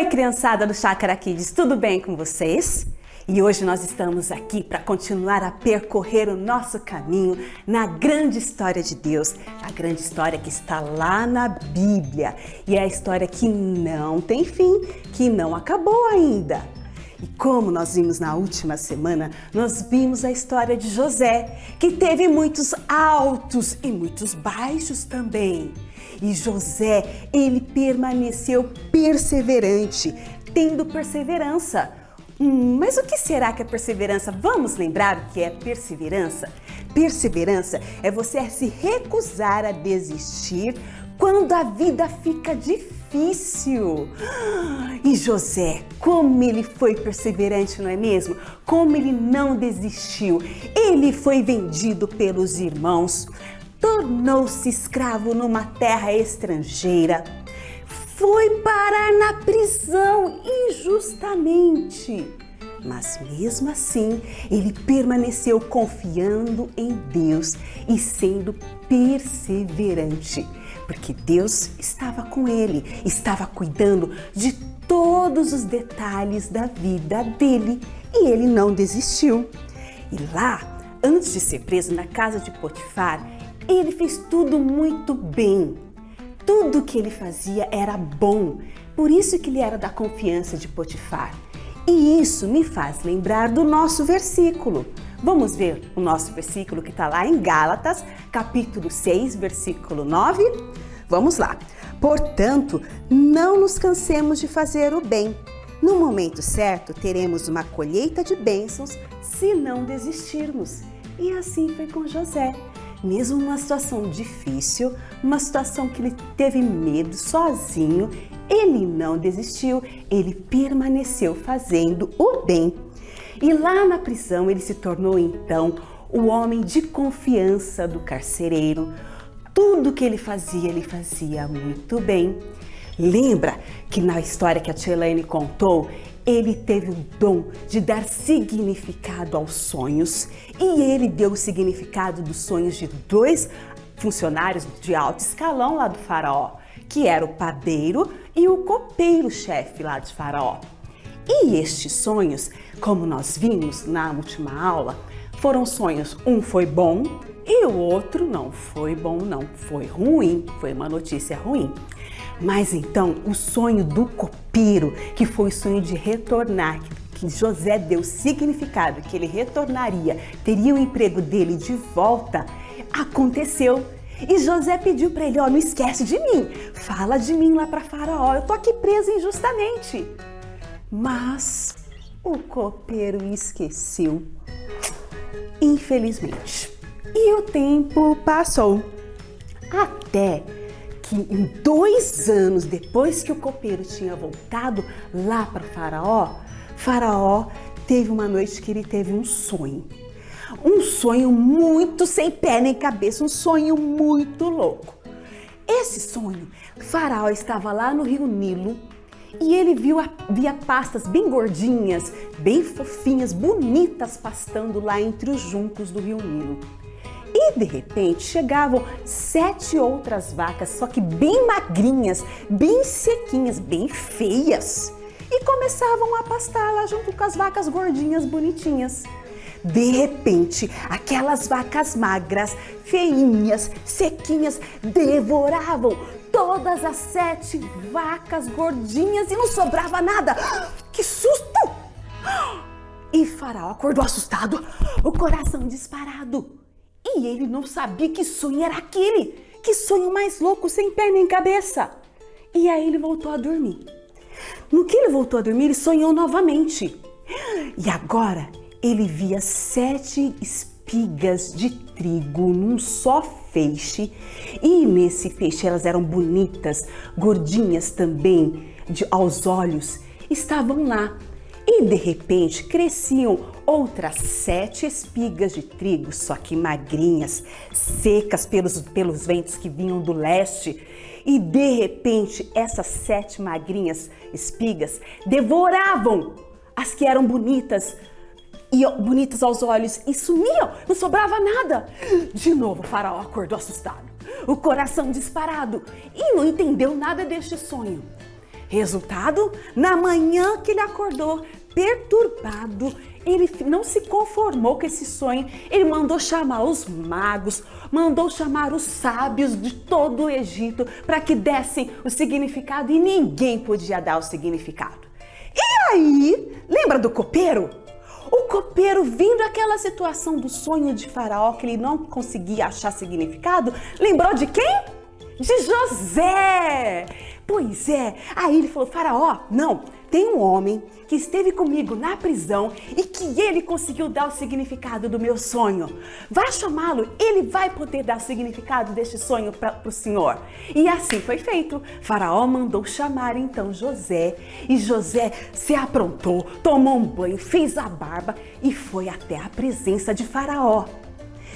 Oi, criançada do Chácara Kids, tudo bem com vocês? E hoje nós estamos aqui para continuar a percorrer o nosso caminho na grande história de Deus, a grande história que está lá na Bíblia. E é a história que não tem fim, que não acabou ainda. E como nós vimos na última semana, nós vimos a história de José, que teve muitos altos e muitos baixos também. E José, ele permaneceu perseverante, tendo perseverança. Mas o que será que é perseverança? Vamos lembrar o que é perseverança? Perseverança é você se recusar a desistir quando a vida fica difícil. E José, como ele foi perseverante, não é mesmo? Como ele não desistiu. Ele foi vendido pelos irmãos, tornou-se escravo numa terra estrangeira, foi parar na prisão injustamente. Mas mesmo assim, ele permaneceu confiando em Deus e sendo perseverante, porque Deus estava com ele, estava cuidando de todos os detalhes da vida dele e ele não desistiu. E lá, antes de ser preso na casa de Potifar, ele fez tudo muito bem. Tudo que ele fazia era bom, por isso que ele era da confiança de Potifar. E isso me faz lembrar do nosso versículo. Vamos ver o nosso versículo que está lá em Gálatas, capítulo 6, versículo 9? Vamos lá. Portanto, não nos cansemos de fazer o bem. No momento certo, teremos uma colheita de bênçãos se não desistirmos. E assim foi com José. Mesmo numa situação difícil, uma situação que ele teve medo sozinho, ele não desistiu, ele permaneceu fazendo o bem. E lá na prisão ele se tornou então o homem de confiança do carcereiro. Tudo que ele fazia muito bem. Lembra que na história que a tia Elaine contou, ele teve o dom de dar significado aos sonhos e ele deu o significado dos sonhos de dois funcionários de alto escalão lá do faraó, que era o padeiro e o copeiro-chefe lá de faraó. E estes sonhos, como nós vimos na última aula, foram sonhos, um foi bom e o outro não foi bom, não, foi ruim, foi uma notícia ruim. Mas então o sonho do copeiro, que foi o sonho de retornar, que José deu significado, que ele retornaria, teria o emprego dele de volta, aconteceu. E José pediu para ele, não esquece de mim, fala de mim lá para Faraó, eu tô aqui preso injustamente. Mas o copeiro esqueceu, infelizmente. E o tempo passou, até que em 2 anos depois que o copeiro tinha voltado lá para Faraó teve uma noite que ele teve um sonho muito sem pé nem cabeça, um sonho muito louco. Esse sonho, Faraó estava lá no rio Nilo e ele via pastas bem gordinhas, bem fofinhas, bonitas pastando lá entre os juncos do rio Nilo. E de repente chegavam 7 outras vacas, só que bem magrinhas, bem sequinhas, bem feias. E começavam a pastar lá junto com as vacas gordinhas, bonitinhas. De repente, aquelas vacas magras, feinhas, sequinhas, devoravam todas as 7 vacas gordinhas e não sobrava nada. Que susto! E Faraó acordou assustado, o coração disparado. E ele não sabia que sonho era aquele, que sonho mais louco, sem pé nem cabeça. E aí ele voltou a dormir. No que ele voltou a dormir, ele sonhou novamente. E agora ele via 7 espigas de trigo num só feixe. E nesse feixe elas eram bonitas, gordinhas também, aos olhos, estavam lá. E de repente cresciam outras 7 espigas de trigo, só que magrinhas, secas pelos ventos que vinham do leste. E de repente essas 7 magrinhas espigas devoravam as que eram bonitas aos olhos e sumiam, não sobrava nada. De novo o Faraó acordou assustado, o coração disparado e não entendeu nada deste sonho. Resultado, na manhã que ele acordou, perturbado, ele não se conformou com esse sonho. Ele mandou chamar os magos, mandou chamar os sábios de todo o Egito para que dessem o significado, e ninguém podia dar o significado. E aí, lembra do copeiro? O copeiro, vindo aquela situação do sonho de Faraó, que ele não conseguia achar significado, lembrou de quem? De José! Pois é, aí ele falou: Faraó, não, tem um homem que esteve comigo na prisão e que ele conseguiu dar o significado do meu sonho. Vá chamá-lo, ele vai poder dar o significado deste sonho para o senhor. E assim foi feito. Faraó mandou chamar então José, e José se aprontou, tomou um banho, fez a barba e foi até a presença de Faraó.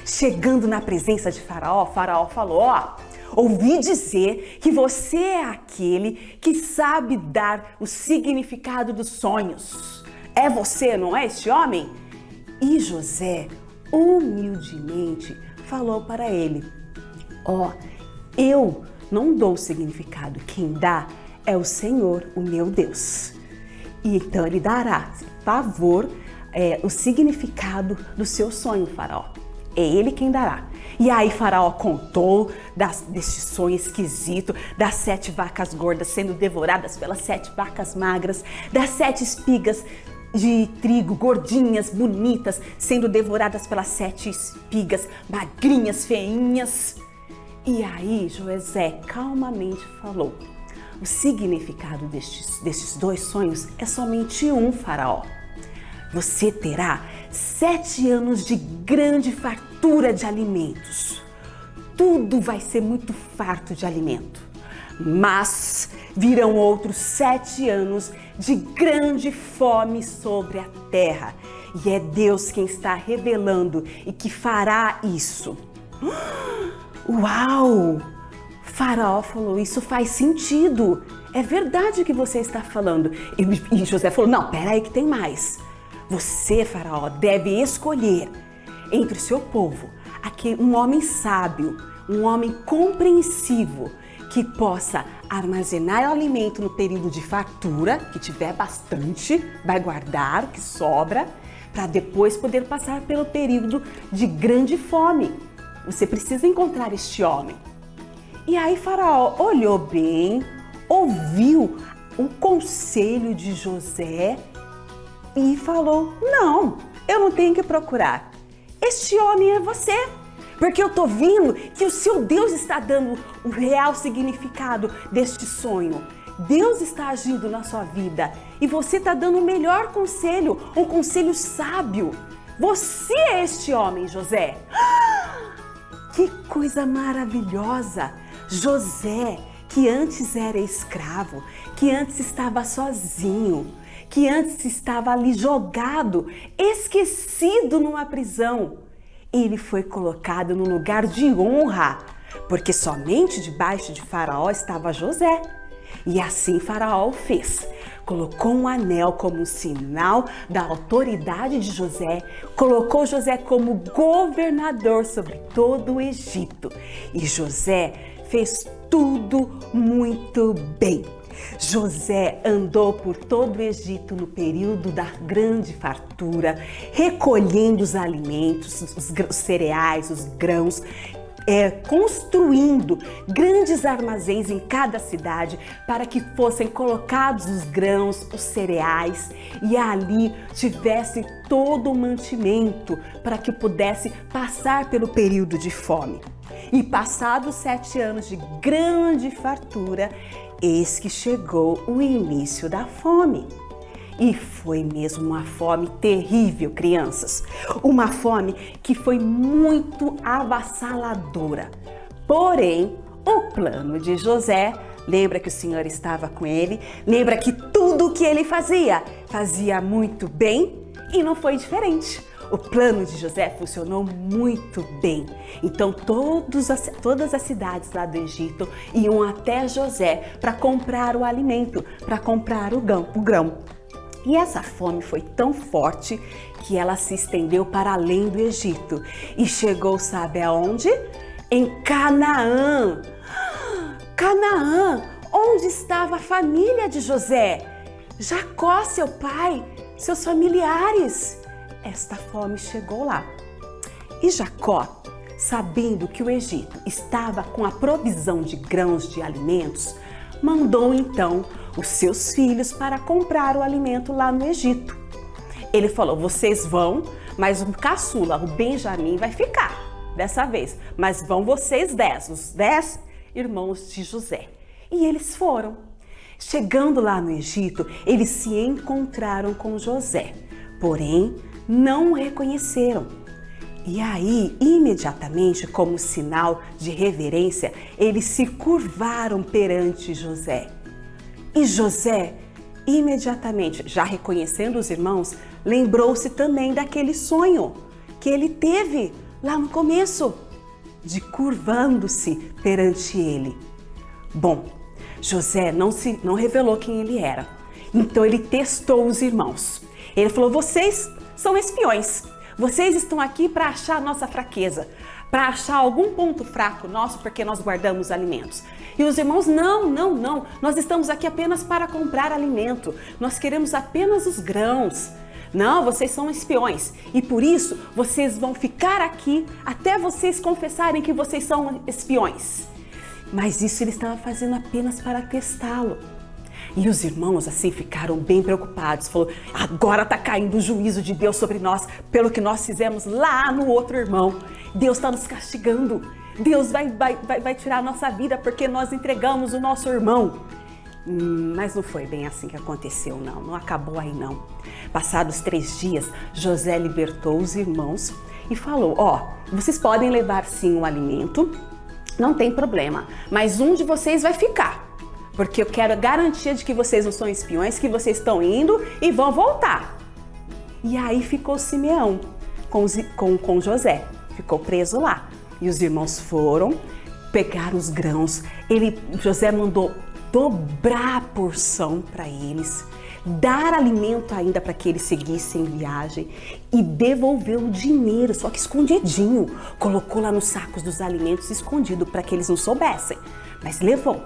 Chegando na presença de Faraó, Faraó falou: ó, ouvi dizer que você é aquele que sabe dar o significado dos sonhos. É você, não é este homem? E José, humildemente, falou para ele: ó, eu não dou o significado, quem dá é o Senhor, o meu Deus. E então ele dará, por favor, o significado do seu sonho, Faraó. É ele quem dará. E aí Faraó contou desse sonho esquisito, das 7 vacas gordas sendo devoradas pelas 7 vacas magras, das 7 espigas de trigo gordinhas, bonitas, sendo devoradas pelas 7 espigas magrinhas, feinhas. E aí José calmamente falou: o significado destes 2 sonhos é somente um, Faraó. Você terá 7 anos de grande fartura de alimentos. Tudo vai ser muito farto de alimento. Mas virão outros 7 anos de grande fome sobre a terra. E é Deus quem está revelando e que fará isso. Uau! Faraó falou: isso faz sentido. É verdade o que você está falando. E José falou: não, peraí que tem mais. Você, Faraó, deve escolher entre o seu povo um homem sábio, um homem compreensivo, que possa armazenar o alimento no período de fartura, que tiver bastante, vai guardar o que sobra, para depois poder passar pelo período de grande fome. Você precisa encontrar este homem. E aí Faraó olhou bem, ouviu o conselho de José e falou: não, eu não tenho que procurar. Este homem é você, porque eu tô vendo que o seu Deus está dando o real significado deste sonho. Deus está agindo na sua vida e você está dando o melhor conselho, um conselho sábio. Você é este homem, José. Que coisa maravilhosa! José, que antes era escravo, que antes estava sozinho, que antes estava ali jogado, esquecido numa prisão, ele foi colocado num lugar de honra, porque somente debaixo de Faraó estava José. E assim Faraó fez. Colocou um anel como um sinal da autoridade de José, colocou José como governador sobre todo o Egito. E José fez tudo muito bem. José andou por todo o Egito no período da grande fartura, recolhendo os alimentos, os cereais, os grãos, construindo grandes armazéns em cada cidade para que fossem colocados os grãos, os cereais, e ali tivesse todo o mantimento para que pudesse passar pelo período de fome. E passados 7 anos de grande fartura, eis que chegou o início da fome. E foi mesmo uma fome terrível, crianças. Uma fome que foi muito avassaladora. Porém, o plano de José, lembra que o Senhor estava com ele? Lembra que tudo o que ele fazia muito bem? E não foi diferente. O plano de José funcionou muito bem. Então todas as cidades lá do Egito iam até José para comprar o alimento, para comprar o grão. E essa fome foi tão forte que ela se estendeu para além do Egito e chegou, sabe aonde? Em Canaã. Canaã, onde estava a família de José? Jacó, seu pai, seus familiares. Esta fome chegou lá. E Jacó, sabendo que o Egito estava com a provisão de grãos de alimentos, mandou então os seus filhos para comprar o alimento lá no Egito. Ele falou, vocês vão, mas o caçula, o Benjamim, vai ficar dessa vez. Mas vão vocês 10, os 10 irmãos de José. E eles foram. Chegando lá no Egito, eles se encontraram com José, porém não o reconheceram. E aí, imediatamente, como sinal de reverência, eles se curvaram perante José. E José, imediatamente, já reconhecendo os irmãos, lembrou-se também daquele sonho que ele teve lá no começo, de curvando-se perante ele. Bom, José não revelou quem ele era. Então ele testou os irmãos. Ele falou, vocês são espiões. Vocês estão aqui para achar a nossa fraqueza, para achar algum ponto fraco nosso, porque nós guardamos alimentos. E os irmãos, não, nós estamos aqui apenas para comprar alimento, nós queremos apenas os grãos. Não, vocês são espiões e por isso vocês vão ficar aqui até vocês confessarem que vocês são espiões. Mas isso ele estava fazendo apenas para testá-lo. E os irmãos assim ficaram bem preocupados. Falou, agora está caindo o juízo de Deus sobre nós pelo que nós fizemos lá no outro irmão. Deus está nos castigando. Deus vai tirar a nossa vida porque nós entregamos o nosso irmão. Mas não foi bem assim que aconteceu, não acabou aí não. Passados 3 dias, José libertou os irmãos e falou, vocês podem levar sim o alimento, não tem problema, mas um de vocês vai ficar. Porque eu quero a garantia de que vocês não são espiões, que vocês estão indo e vão voltar. E aí ficou Simeão com José, ficou preso lá. E os irmãos foram, pegaram os grãos, José mandou dobrar a porção para eles, dar alimento ainda para que eles seguissem viagem e devolveu o dinheiro, só que escondidinho. Colocou lá nos sacos dos alimentos escondido para que eles não soubessem, mas levou.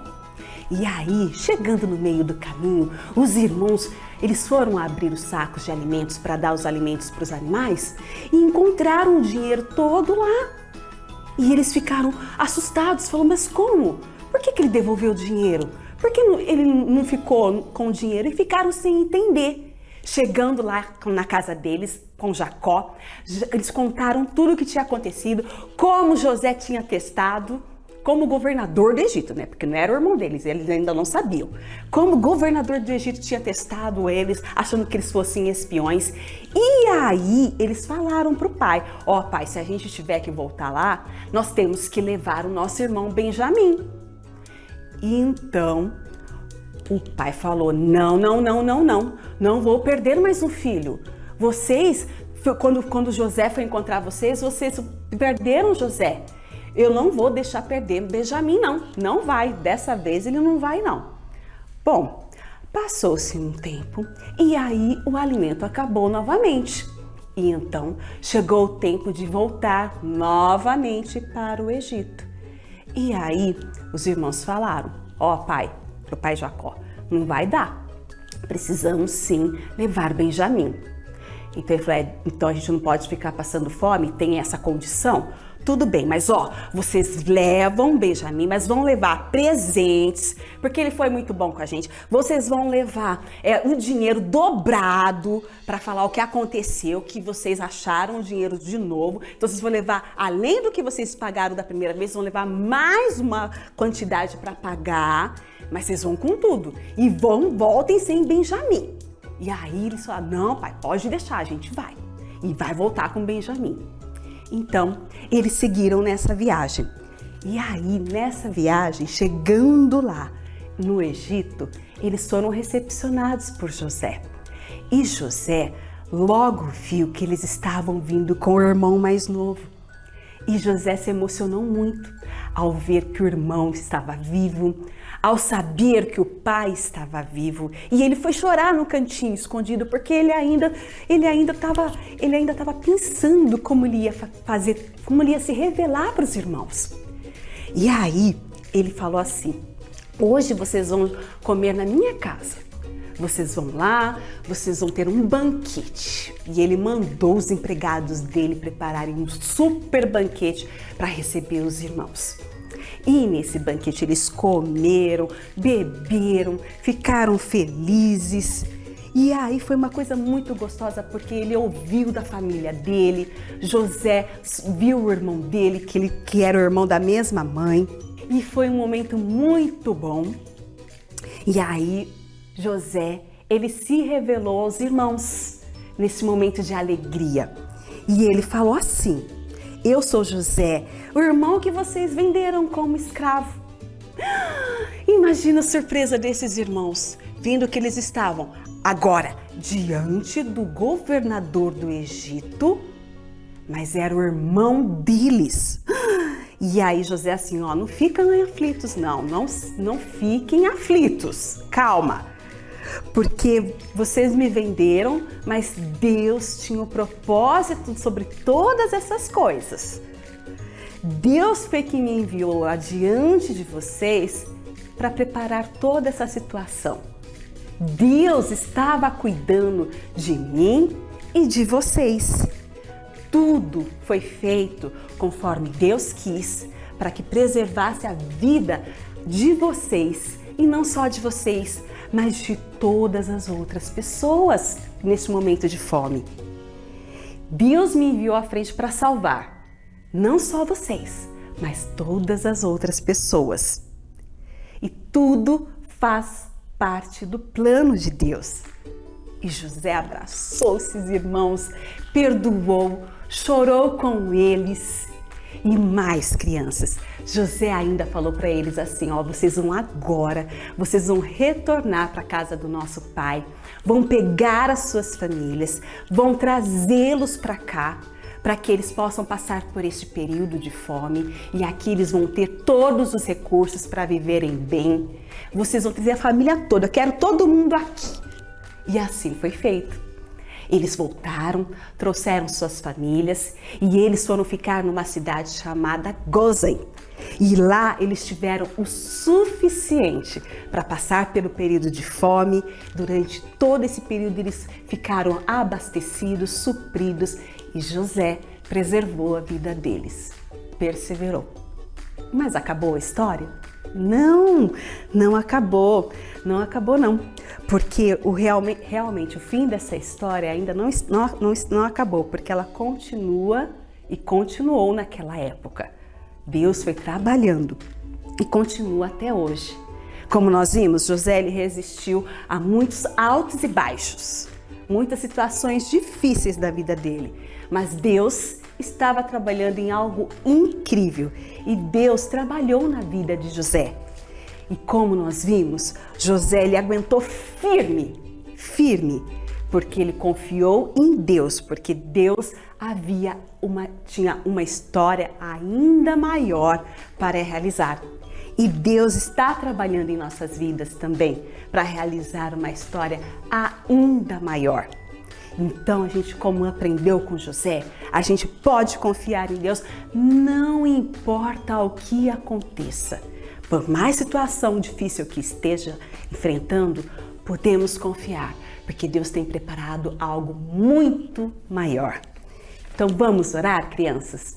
E aí, chegando no meio do caminho, os irmãos, eles foram abrir os sacos de alimentos para dar os alimentos para os animais e encontraram o dinheiro todo lá. E eles ficaram assustados, falaram, mas como? Por que ele devolveu o dinheiro? Por que ele não ficou com o dinheiro? E ficaram sem entender. Chegando lá na casa deles, com Jacó, eles contaram tudo o que tinha acontecido, como José tinha testado, como governador do Egito, né? Porque não era o irmão deles, eles ainda não sabiam. Como governador do Egito tinha testado eles, achando que eles fossem espiões. E aí eles falaram para o pai, pai, se a gente tiver que voltar lá, nós temos que levar o nosso irmão Benjamim. E então o pai falou, não vou perder mais um filho. Vocês, quando José foi encontrar vocês perderam José. Eu não vou deixar perder Benjamim, não vai, dessa vez ele não vai não. Bom, passou-se um tempo e aí o alimento acabou novamente. E então chegou o tempo de voltar novamente para o Egito. E aí os irmãos falaram, pai, pro pai Jacó, não vai dar, precisamos sim levar Benjamim. Então ele falou, então a gente não pode ficar passando fome, tem essa condição? Tudo bem, mas vocês levam Benjamim, mas vão levar presentes, porque ele foi muito bom com a gente. Vocês vão levar o dinheiro dobrado para falar o que aconteceu, que vocês acharam o dinheiro de novo. Então vocês vão levar, além do que vocês pagaram da primeira vez, vão levar mais uma quantidade para pagar, mas vocês vão com tudo. E voltem sem Benjamim. E aí eles falaram, não pai, pode deixar, a gente vai. E vai voltar com Benjamim. Então, eles seguiram nessa viagem. E aí, nessa viagem, chegando lá no Egito, eles foram recepcionados por José. E José logo viu que eles estavam vindo com o irmão mais novo. E José se emocionou muito ao ver que o irmão estava vivo, ao saber que o pai estava vivo. E ele foi chorar no cantinho escondido, porque ele ainda estava pensando como ele ia fazer, como ele ia se revelar para os irmãos. E aí ele falou assim, Hoje vocês vão comer na minha casa. Vocês vão lá, vocês vão ter um banquete. E ele mandou os empregados dele prepararem um super banquete para receber os irmãos. E nesse banquete eles comeram, beberam, ficaram felizes. E aí foi uma coisa muito gostosa, porque ele ouviu da família dele, José viu o irmão dele, que era o irmão da mesma mãe. E foi um momento muito bom. E aí José, ele se revelou aos irmãos nesse momento de alegria. E ele falou assim: eu sou José, o irmão que vocês venderam como escravo. Imagina a surpresa desses irmãos, vendo que eles estavam agora diante do governador do Egito, mas era o irmão deles. E aí José assim, ó, não fiquem aflitos não fiquem aflitos, calma. Porque vocês me venderam, mas Deus tinha um propósito sobre todas essas coisas. Deus foi quem me enviou adiante de vocês para preparar toda essa situação. Deus estava cuidando de mim e de vocês. Tudo foi feito conforme Deus quis, para que preservasse a vida de vocês, e não só de vocês, mas de todas as outras pessoas nesse momento de fome. Deus me enviou à frente para salvar, não só vocês, mas todas as outras pessoas. E tudo faz parte do plano de Deus. E José abraçou esses irmãos, perdoou, chorou com eles. E mais, crianças, José ainda falou para eles assim, ó, vocês vão retornar para a casa do nosso pai, vão pegar as suas famílias, vão trazê-los para cá, para que eles possam passar por este período de fome, e aqui eles vão ter todos os recursos para viverem bem. Vocês vão trazer a família toda, eu quero todo mundo aqui. E assim foi feito. Eles voltaram, trouxeram suas famílias e eles foram ficar numa cidade chamada Gósen. E lá eles tiveram o suficiente para passar pelo período de fome. Durante todo esse período eles ficaram abastecidos, supridos, e José preservou a vida deles, perseverou. Mas acabou a história? Não acabou, porque realmente o fim dessa história ainda não acabou, porque ela continua e continuou naquela época. Deus foi trabalhando e continua até hoje. Como nós vimos, José ele resistiu a muitos altos e baixos, muitas situações difíceis da vida dele, mas Deus estava trabalhando em algo incrível e Deus trabalhou na vida de José. E como nós vimos, José ele aguentou firme, porque ele confiou em Deus, porque Deus tinha uma história ainda maior para realizar. E Deus está trabalhando em nossas vidas também para realizar uma história ainda maior. Então, a gente, como aprendeu com José, a gente pode confiar em Deus, não importa o que aconteça. Por mais situação difícil que esteja enfrentando, podemos confiar, porque Deus tem preparado algo muito maior. Então, vamos orar, crianças?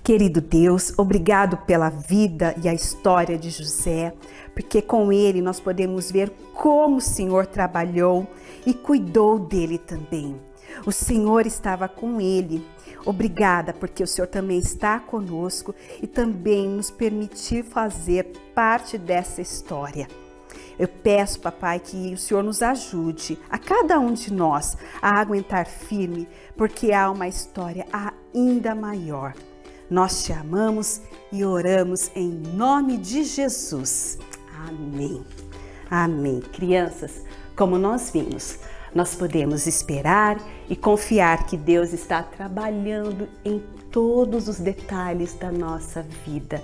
Querido Deus, obrigado pela vida e a história de José, porque com ele nós podemos ver como o Senhor trabalhou e cuidou dele também. O Senhor estava com ele. Obrigada, porque o Senhor também está conosco e também nos permitiu fazer parte dessa história. Eu peço, papai, que o Senhor nos ajude, a cada um de nós, a aguentar firme, porque há uma história ainda maior. Nós te amamos e oramos em nome de Jesus. Amém. Amém. Crianças, como nós vimos, nós podemos esperar e confiar que Deus está trabalhando em todos os detalhes da nossa vida,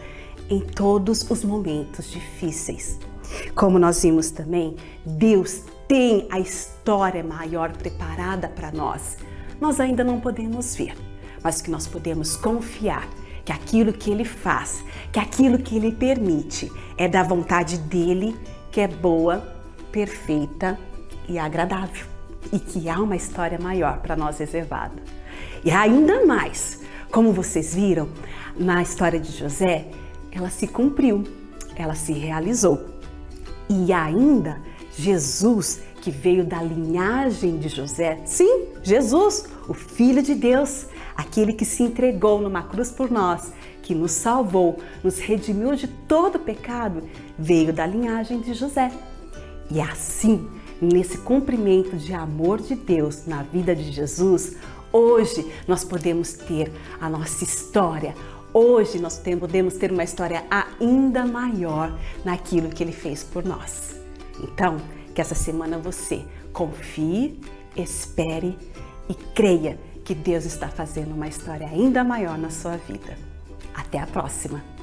em todos os momentos difíceis. Como nós vimos também, Deus tem a história maior preparada para nós. Nós ainda não podemos ver, mas que nós podemos confiar que aquilo que Ele faz, que aquilo que Ele permite é da vontade dEle, que é boa, perfeita e agradável. E que há uma história maior para nós reservada. E ainda mais, como vocês viram, na história de José, ela se cumpriu, ela se realizou. E ainda, Jesus, que veio da linhagem de José, sim, Jesus, o Filho de Deus, aquele que se entregou numa cruz por nós, que nos salvou, nos redimiu de todo pecado, veio da linhagem de José. E assim, nesse cumprimento de amor de Deus na vida de Jesus, hoje nós podemos ter a nossa história. Hoje nós podemos ter uma história ainda maior naquilo que Ele fez por nós. Então, que essa semana você confie, espere e creia que Deus está fazendo uma história ainda maior na sua vida. Até a próxima!